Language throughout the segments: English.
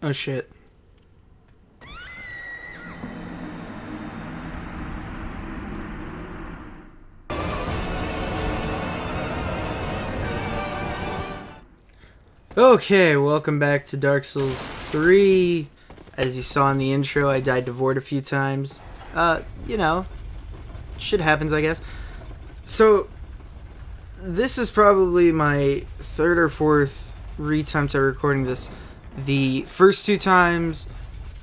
Oh shit. Okay, welcome back to Dark Souls 3. As you saw in the intro, I died to Vordt a few times. You know, shit happens, I guess. So, this is probably my third or fourth reattempt at recording this. The first two times,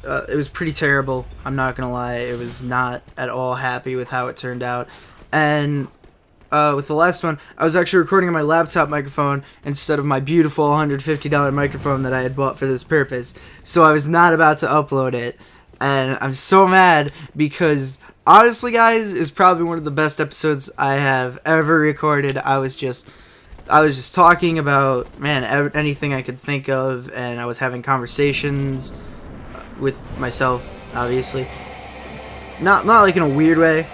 it was pretty terrible. I'm not gonna lie. It was not at all happy with how it turned out. And with the last one, I was actually recording on my laptop microphone instead of my beautiful $150 microphone that I had bought for this purpose. So I was not about to upload it. And I'm so mad because, honestly, guys, it's probably one of the best episodes I have ever recorded. I was just talking about, man, anything I could think of, and I was having conversations with myself, obviously. Not like in a weird way,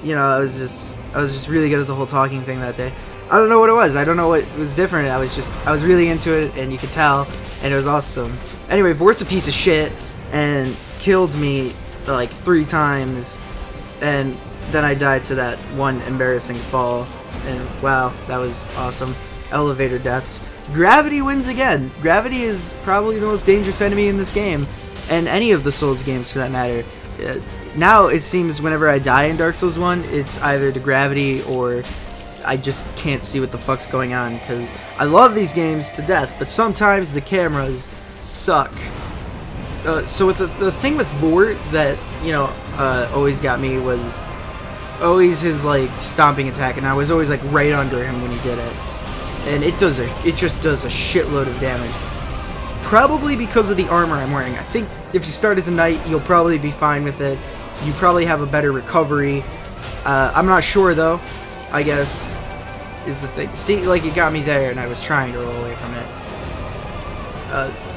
you know. I was just really good at the whole talking thing that day. I don't know what it was. I don't know what was different. I was really into it, and you could tell, and it was awesome. Anyway, Vordt's a piece of shit and killed me like 3 times, and then I died to that one embarrassing fall. And wow, that was awesome. Elevator deaths. Gravity wins again. Gravity is probably the most dangerous enemy in this game, and any of the Souls games for that matter. Now it seems whenever I die in Dark Souls 1, it's either the gravity or I just can't see what the fuck's going on, because I love these games to death, but sometimes the cameras suck. So with the thing with Vordt that, you know, always got me was always his like stomping attack, and I was always like right under him when he did it, and it just does a shitload of damage. Probably because of the armor I'm wearing. I think if you start as a knight, you'll probably be fine with it. You probably have a better recovery. I'm not sure though, I guess is the thing. See, like, it got me there, and I was trying to roll away from it.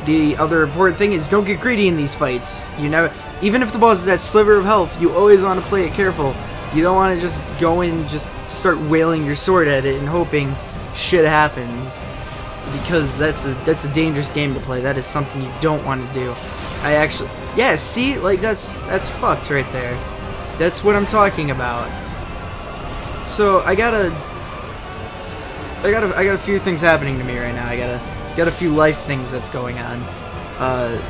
The other important thing is don't get greedy in these fights. You never, even if the boss is that sliver of health, you always want to play it careful. You don't want to just go in and just start wailing your sword at it and hoping shit happens, because that's a dangerous game to play. That is something you don't want to do. Yeah, see, like that's fucked right there. That's what I'm talking about. So I got a few things happening to me right now. I got a few life things that's going on.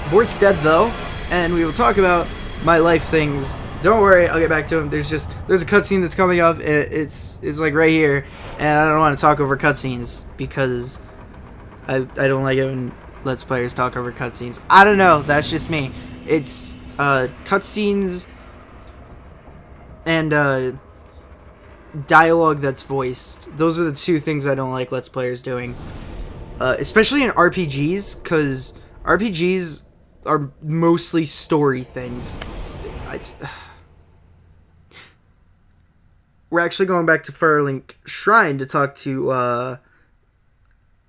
Vordt's dead though, and we will talk about my life things. Don't worry, I'll get back to him. There's a cutscene that's coming up, and it's like right here, and I don't want to talk over cutscenes because I don't like it when Let's Players talk over cutscenes. I don't know, that's just me. It's cutscenes and dialogue that's voiced. Those are the two things I don't like Let's Players doing, especially in RPGs, because RPGs are mostly story things. We're actually going back to Firelink Shrine to talk to, I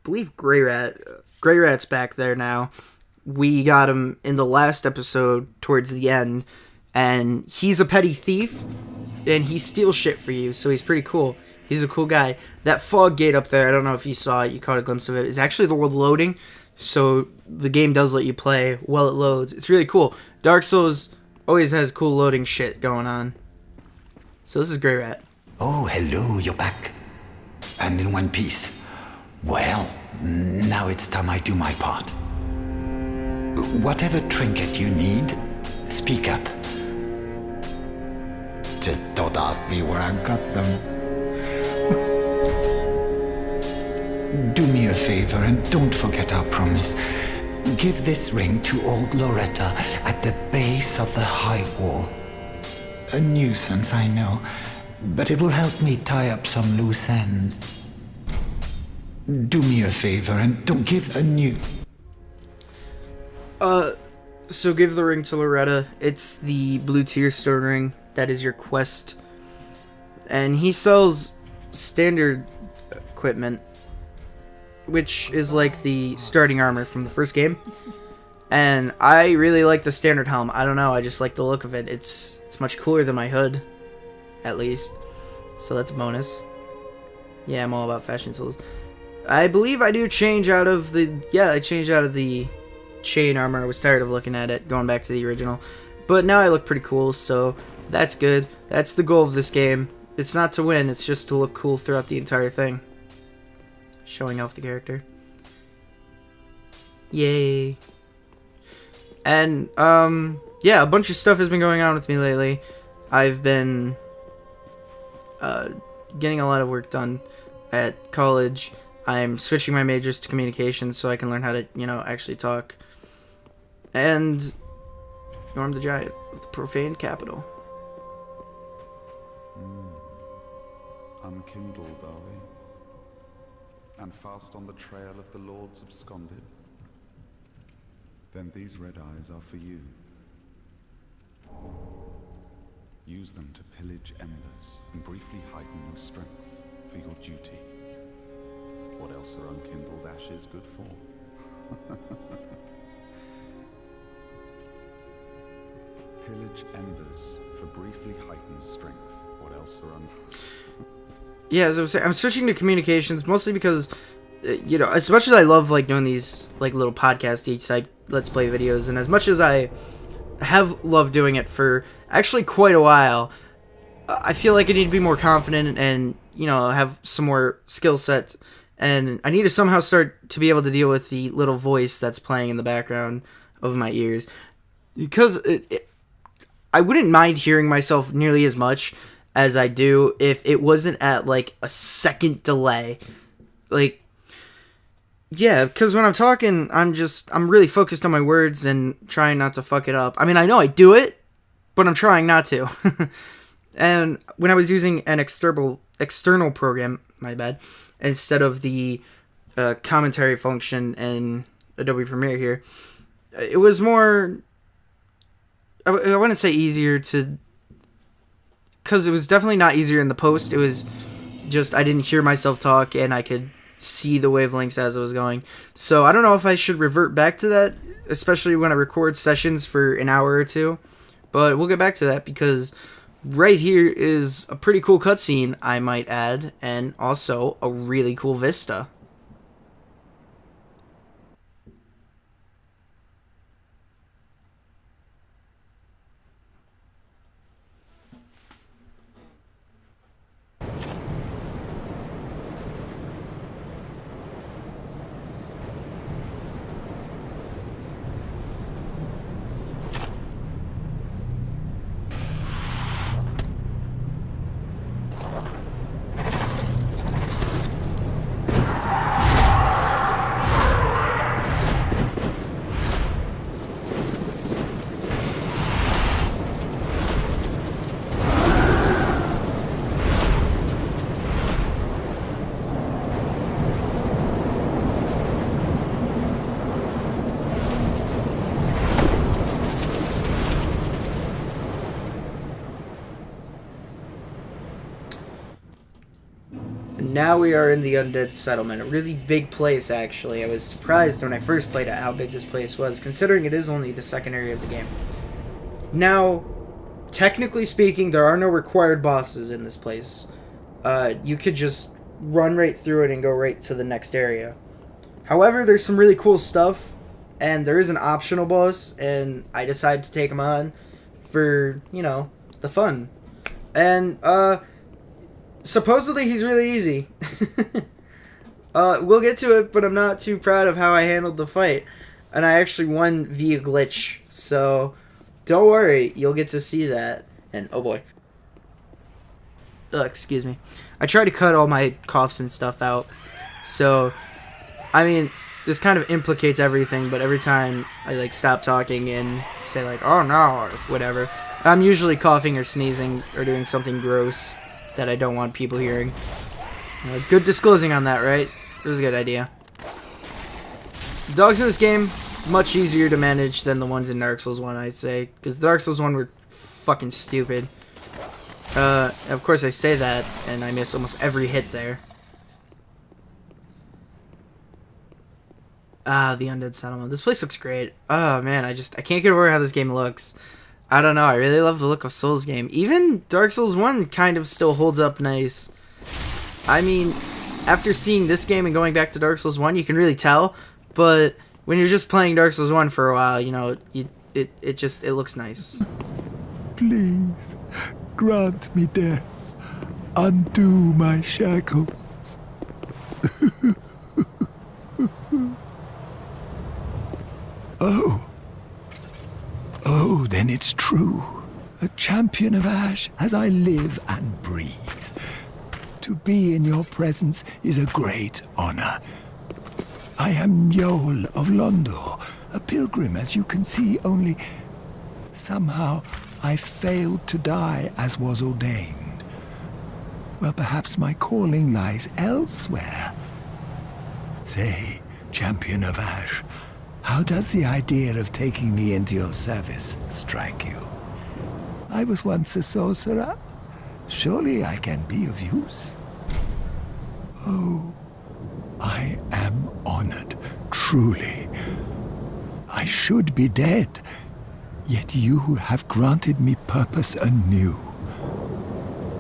believe Grey Rat. Grey Rat's back there now. We got him in the last episode towards the end, and he's a petty thief, and he steals shit for you, so he's pretty cool. He's a cool guy. That fog gate up there, I don't know if you saw it, you caught a glimpse of it, is actually the world loading, so the game does let you play while it loads. It's really cool. Dark Souls always has cool loading shit going on. So this is Grey Rat. Oh, hello, you're back. And in one piece. Well, now it's time I do my part. Whatever trinket you need, speak up. Just don't ask me where I got them. Do me a favor and don't forget our promise. Give this ring to old Loretta at the base of the high wall. A nuisance, I know, but it will help me tie up some loose ends. Do me a favor and don't give a new... So give the ring to Loretta. It's the blue tier stone ring. That is your quest. And he sells standard equipment, which is like the starting armor from the first game. And I really like the standard helm. I don't know, I just like the look of it. It's much cooler than my hood, at least. So that's a bonus. Yeah, I'm all about fashion souls. I believe I do change out of the... Yeah, I changed out of the chain armor. I was tired of looking at it, going back to the original. But now I look pretty cool, so that's good. That's the goal of this game. It's not to win, it's just to look cool throughout the entire thing. Showing off the character. Yay. And, yeah, a bunch of stuff has been going on with me lately. I've been, getting a lot of work done at college. I'm switching my majors to communications so I can learn how to, you know, actually talk. And Norm the Giant with the profaned capital. Unkindled, are we? And fast on the trail of the Lords absconded? Then these red eyes are for you. Use them to pillage embers and briefly heighten your strength for your duty. What else are unkindled ashes good for? Pillage embers for briefly heightened strength. What else are Yeah, as I was saying, I'm switching to communications mostly because, you know, as much as I love like doing these like little podcast-y type Let's Play videos, and as much as I have loved doing it for actually quite a while, I feel like I need to be more confident and, you know, have some more skill sets, and I need to somehow start to be able to deal with the little voice that's playing in the background of my ears, because I wouldn't mind hearing myself nearly as much as I do if it wasn't at like a second delay. Like, yeah, because when I'm talking, I'm really focused on my words and trying not to fuck it up. I mean, I know I do it, but I'm trying not to. And when I was using an external program, my bad, instead of the commentary function in Adobe Premiere here, it was more, I wouldn't say easier to, because it was definitely not easier in the post. It was just I didn't hear myself talk and I could see the wavelengths as it was going. So I don't know if I should revert back to that, especially when I record sessions for an hour or two. But we'll get back to that because right here is a pretty cool cutscene, I might add, and also a really cool vista. Now we are in the Undead Settlement, a really big place actually. I was surprised when I first played it how big this place was, considering it is only the second area of the game. Now, technically speaking, there are no required bosses in this place. You could just run right through it and go right to the next area. However, there's some really cool stuff, and there is an optional boss, and I decided to take him on for, you know, the fun. And, supposedly he's really easy. We'll get to it, but I'm not too proud of how I handled the fight. And I actually won via glitch, so don't worry, you'll get to see that. And, oh boy. Excuse me. I try to cut all my coughs and stuff out. So, I mean, this kind of implicates everything, but every time I, like, stop talking and say, like, oh no, or whatever, I'm usually coughing or sneezing or doing something gross that I don't want people hearing. Good disclosing on that, right? This is a good idea. The dogs in this game, much easier to manage than the ones in Dark Souls 1, I'd say. Because the Dark Souls 1 were fucking stupid. Of course I say that, and I miss almost every hit there. Ah, the Undead Settlement. This place looks great. Oh, man, I can't get over how this game looks. I don't know, I really love the look of Souls game. Even Dark Souls 1 kind of still holds up nice. I mean, after seeing this game and going back to Dark Souls 1, you can really tell, but when you're just playing Dark Souls 1 for a while, you know, it looks nice. Please, grant me death. Undo my shackles. Oh, then it's true. A champion of Ash as I live and breathe. To be in your presence is a great honor. I am Yol of Londor, a pilgrim, as you can see, only somehow I failed to die as was ordained. Well, perhaps my calling lies elsewhere. Say, champion of Ash, how does the idea of taking me into your service strike you? I was once a sorcerer. Surely I can be of use. Oh, I am honored, truly. I should be dead, yet you have granted me purpose anew.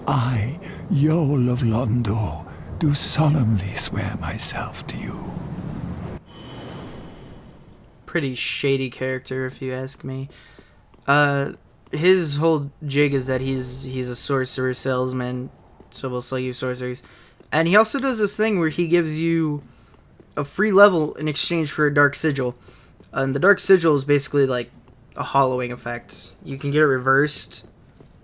I, Yol of Londor, do solemnly swear myself to you. Pretty shady character, if you ask me. His whole jig is that he's a sorcerer salesman, so we'll sell you sorceries. And he also does this thing where he gives you a free level in exchange for a Dark Sigil. And the Dark Sigil is basically like a hollowing effect. You can get it reversed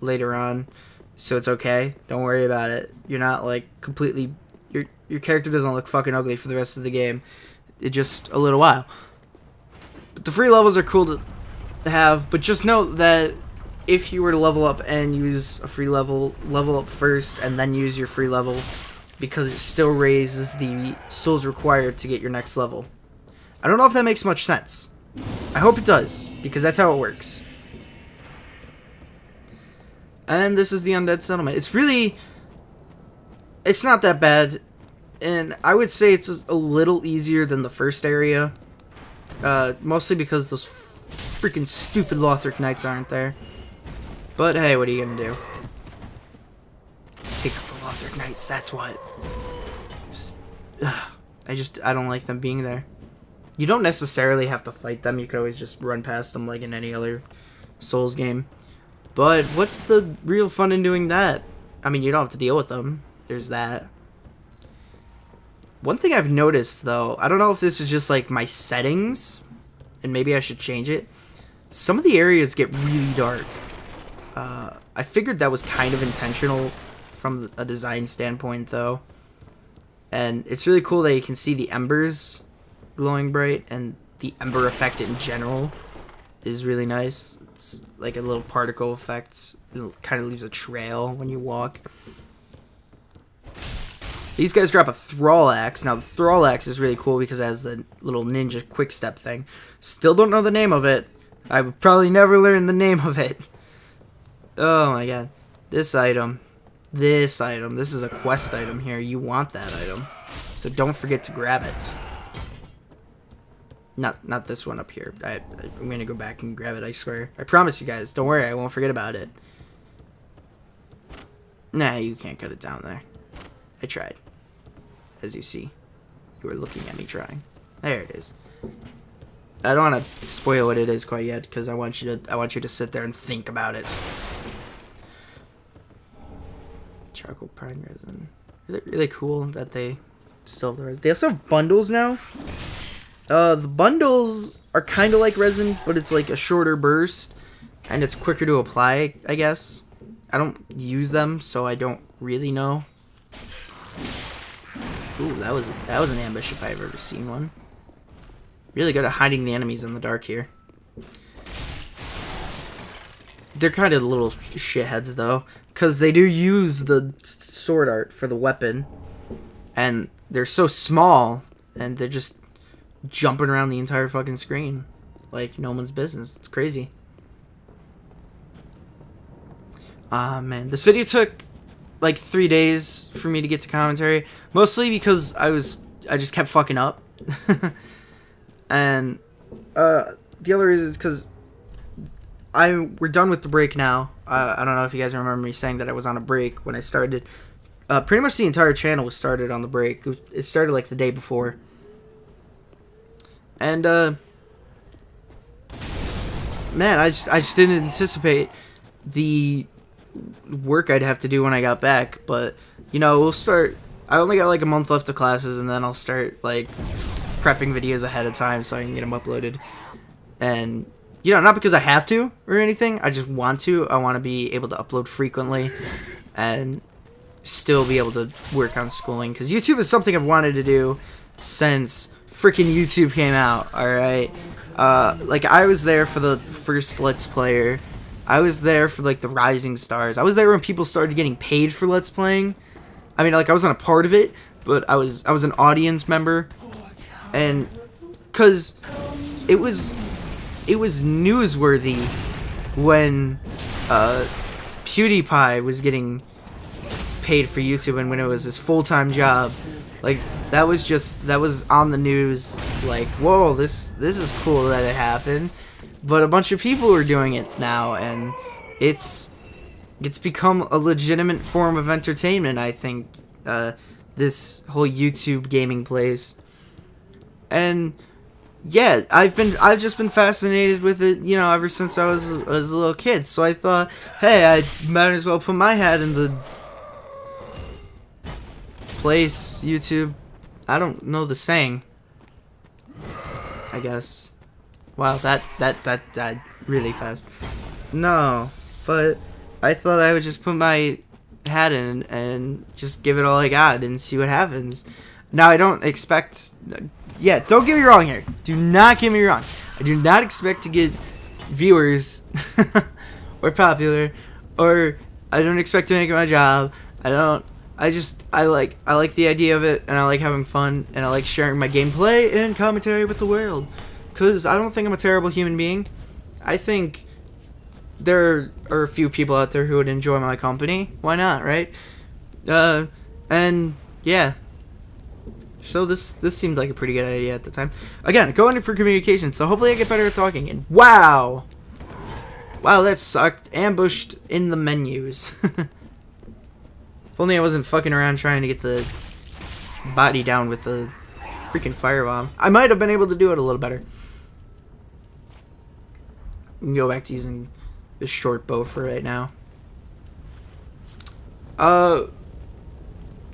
later on, so it's okay. Don't worry about it. You're not like completely... Your character doesn't look fucking ugly for the rest of the game. It just a little while. But the free levels are cool to have, but just note that if you were to level up and use a free level up first and then use your free level, because it still raises the souls required to get your next level. I don't know if that makes much sense. I hope it does, because that's how it works. And this is the Undead Settlement. It's not that bad, and I would say it's a little easier than the first area. Mostly because those freaking stupid Lothric Knights aren't there. But hey, what are you gonna do? Take out the Lothric Knights, that's what. I don't like them being there. You don't necessarily have to fight them, you can always just run past them like in any other Souls game. But what's the real fun in doing that? I mean, you don't have to deal with them. There's that. One thing I've noticed, though, I don't know if this is just like my settings, and maybe I should change it. Some of the areas get really dark. I figured that was kind of intentional from a design standpoint, though. And it's really cool that you can see the embers glowing bright, and the ember effect in general is really nice. It's like a little particle effect. It kind of leaves a trail when you walk. These guys drop a Thrall Axe. Now, the Thrall Axe is really cool because it has the little ninja quick step thing. Still don't know the name of it. I would probably never learn the name of it. Oh my god. This item. This is a quest item here. You want that item. So don't forget to grab it. Not this one up here. I'm going to go back and grab it, I swear. I promise you guys. Don't worry, I won't forget about it. Nah, you can't cut it down there. I tried. As you see. You were looking at me trying. There it is. I don't want to spoil what it is quite yet, because I want you to sit there and think about it. Charcoal pine resin. Really cool that they still have the resin. They also have bundles now. The bundles are kind of like resin, but it's like a shorter burst, and it's quicker to apply, I guess. I don't use them, so I don't really know. Ooh, that was an ambush if I've ever seen one. Really good at hiding the enemies in the dark here. They're kind of little shitheads, though, because they do use the sword art for the weapon, and they're so small, and they're just jumping around the entire fucking screen like no one's business. It's crazy. Ah, man. This video took like 3 days for me to get to commentary, mostly because I just kept fucking up. And the other reason is because we're done with the break now. I don't know if you guys remember me saying that I was on a break when I started. Pretty much the entire channel was started on the break. It started like the day before. And man, I just didn't anticipate the work I'd have to do when I got back. But you know, we'll start. I only got like a month left of classes, and then I'll start like prepping videos ahead of time so I can get them uploaded. And you know, not because I have to or anything. I just want to. I want to be able to upload frequently and still be able to work on schooling, because YouTube is something I've wanted to do since freaking YouTube came out. Alright, like I was there for the first Let's Player. I was there for like the Rising Stars. I was there when people started getting paid for Let's Playing. I mean, like I wasn't a part of it, but I was an audience member, and because it was newsworthy when PewDiePie was getting paid for YouTube, and when it was his full-time job. Like that was on the news, like, whoa, this is cool that it happened. But a bunch of people are doing it now, and it's become a legitimate form of entertainment, I think, this whole YouTube gaming place. And yeah, I've just been fascinated with it, you know, ever since I was a little kid. So I thought, hey, I might as well put my hat in the place. YouTube, I don't know the saying, I guess. Wow, that died really fast. No, but I thought I would just put my hat in and just give it all I got and see what happens. Now, I don't expect... Yeah, don't get me wrong here. Do not get me wrong. I do not expect to get viewers or popular, or I don't expect to make it my job. I like the idea of it, and I like having fun, and I like sharing my gameplay and commentary with the world. Because I don't think I'm a terrible human being. I think there are a few people out there who would enjoy my company. Why not, right? And yeah. So this seemed like a pretty good idea at the time. Again, going in for communication, so hopefully I get better at talking. And wow! Wow, that sucked. Ambushed in the menus. If only I wasn't fucking around trying to get the body down with the freaking firebomb. I might have been able to do it a little better. We can go back to using the short bow for right now.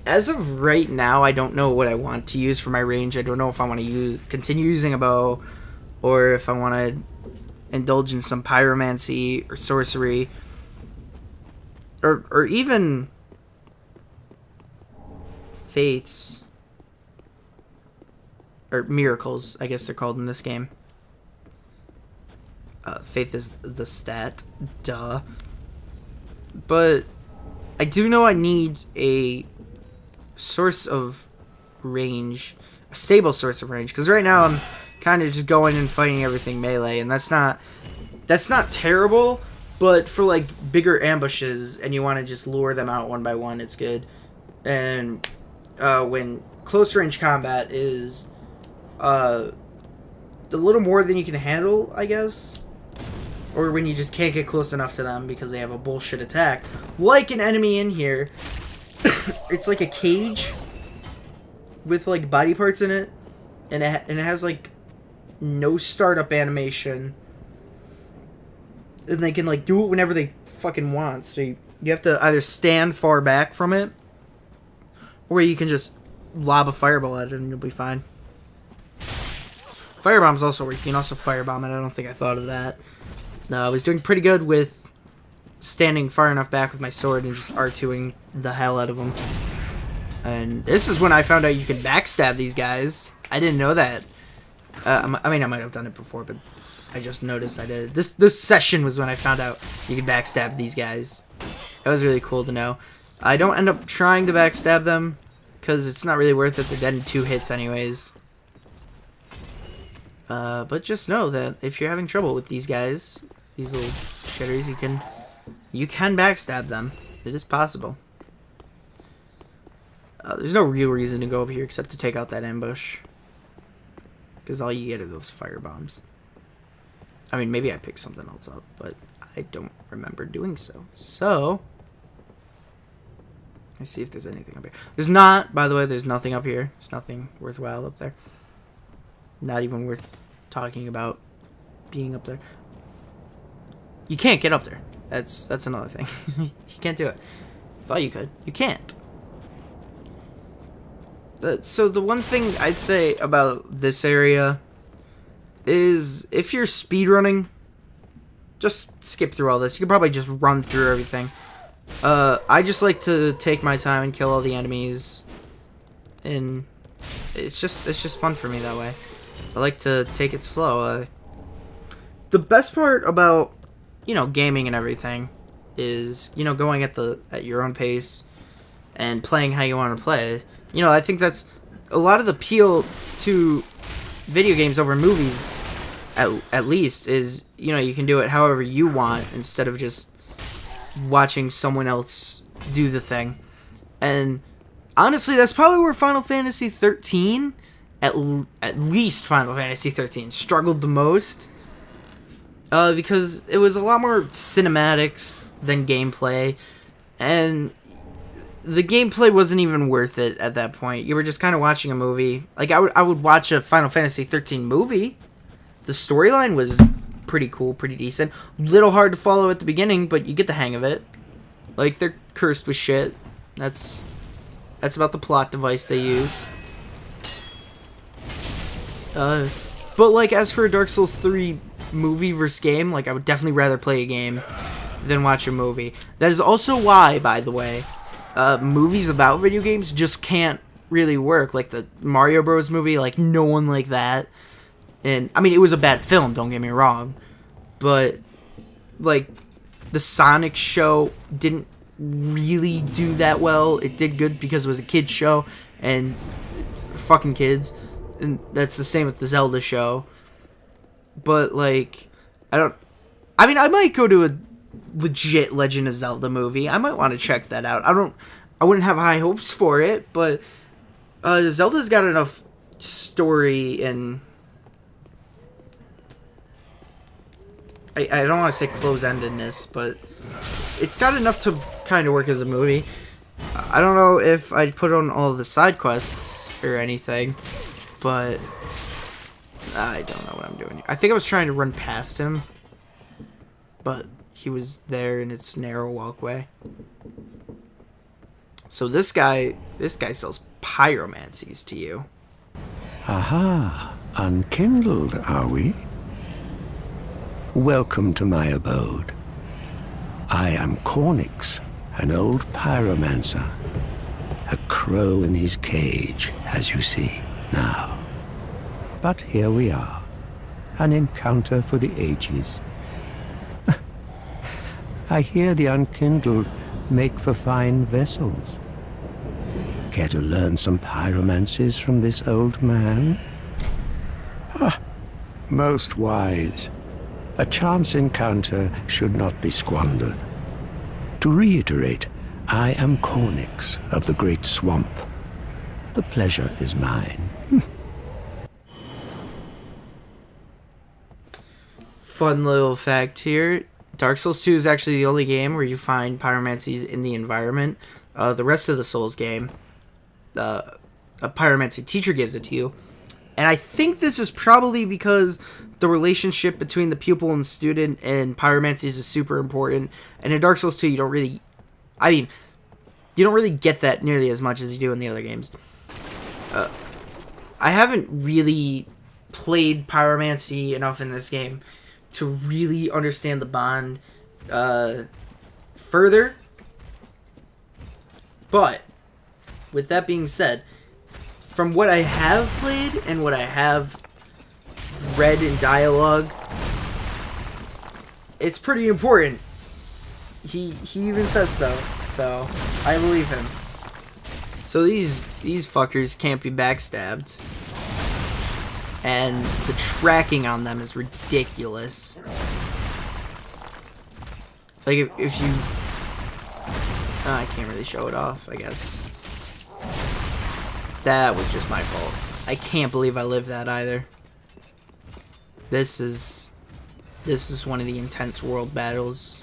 As of right now, I don't know what I want to use for my range. I don't know if I want to continue using a bow, or if I want to indulge in some pyromancy or sorcery, or even faiths, or miracles, I guess they're called in this game. Faith is the stat, duh. But I do know I need a source of range, a stable source of range, because right now I'm kind of just going and fighting everything melee, and that's not terrible, but for like bigger ambushes and you want to just lure them out one by one, it's good. And when close range combat is a little more than you can handle, I guess, or when you just can't get close enough to them because they have a bullshit attack, like an enemy in here. It's like a cage with like body parts in it, and it has like no startup animation, and they can like do it whenever they fucking want. So you have to either stand far back from it, or you can just lob a fireball at it and you'll be fine. Firebombs also work. You can also firebomb it. I don't think I thought of that. No, I was doing pretty good with standing far enough back with my sword and just R2ing the hell out of them. And this is when I found out you can backstab these guys. I didn't know that. I mean, I might have done it before, but I just noticed I did it. This session was when I found out you could backstab these guys. That was really cool to know. I don't end up trying to backstab them because it's not really worth it. They're dead in 2 hits anyways. But just know that if you're having trouble with these guys, these little shitters, you can backstab them. It is possible. There's no real reason to go up here except to take out that ambush. Because all you get are those firebombs. I mean, maybe I picked something else up, but I don't remember doing so. So, let's see if there's anything up here. There's not, by the way, there's nothing up here. There's nothing worthwhile up there. Not even worth talking about being up there. You can't get up there. That's another thing. You can't do it. Thought you could. You can't. So the one thing I'd say about this area is if you're speedrunning, just skip through all this. You could probably just run through everything. I just like to take my time and kill all the enemies, and it's just fun for me that way. I like to take it slow. The best part about, you know, gaming and everything is, you know, going at your own pace and playing how you want to play. You know, I think that's a lot of the appeal to video games over movies, at least, is, you know, you can do it however you want instead of just watching someone else do the thing. And honestly, that's probably where Final Fantasy 13, at least Final Fantasy 13, struggled the most. Because it was a lot more cinematics than gameplay, and the gameplay wasn't even worth it at that point. You were just kind of watching a movie. Like, I would watch a Final Fantasy 13 movie. The storyline was pretty cool, pretty decent. Little hard to follow at the beginning, but you get the hang of it. Like, they're cursed with shit. That's about the plot device they use. But, like, as for Dark Souls 3 movie versus game, like, I would definitely rather play a game than watch a movie. That is also why, by the way, movies about video games just can't really work. Like the Mario Bros. Movie, like, no one like that. And, I mean, it was a bad film, don't get me wrong. But, like, the Sonic show didn't really do that well. It did good because it was a kid's show, and fucking kids. And that's the same with the Zelda show. But, like, I might go to a legit Legend of Zelda movie. I might want to check that out. I wouldn't have high hopes for it, but Zelda's got enough story and I don't want to say close-endedness, but it's got enough to kind of work as a movie. I don't know if I'd put on all the side quests or anything, but I don't know what I'm doing here. I think I was trying to run past him, but he was there in its narrow walkway. So this guy sells pyromancies to you. Aha, unkindled, are we? Welcome to my abode. I am Cornix, an old pyromancer. A crow in his cage, as you see now. But here we are, an encounter for the ages. I hear the unkindled make for fine vessels. Care to learn some pyromancies from this old man? Most wise. A chance encounter should not be squandered. To reiterate, I am Cornix of the Great Swamp. The pleasure is mine. Fun little fact here. Dark Souls 2 is actually the only game where you find pyromancies in the environment. The rest of the Souls game, a pyromancy teacher gives it to you. And I think this is probably because the relationship between the pupil and the student and pyromancies is super important. And in Dark Souls 2, you don't really get that nearly as much as you do in the other games. I haven't really played pyromancy enough in this game to really understand the bond further. But with that being said, from what I have played and what I have read in dialogue, it's pretty important. He even says so I believe him. So these fuckers can't be backstabbed. And the tracking on them is ridiculous. Like, if you... I can't really show it off, I guess. That was just my fault. I can't believe I lived that either. This is one of the intense world battles.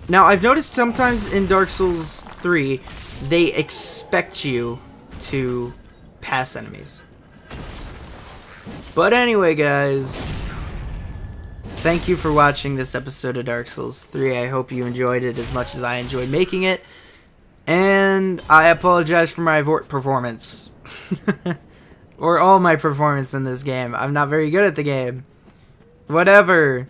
Now, I've noticed sometimes in Dark Souls 3, they expect you to pass enemies. But anyway, guys, thank you for watching this episode of Dark Souls 3. I hope you enjoyed it as much as I enjoyed making it. And I apologize for my Vordt performance. Or all my performance in this game. I'm not very good at the game. Whatever.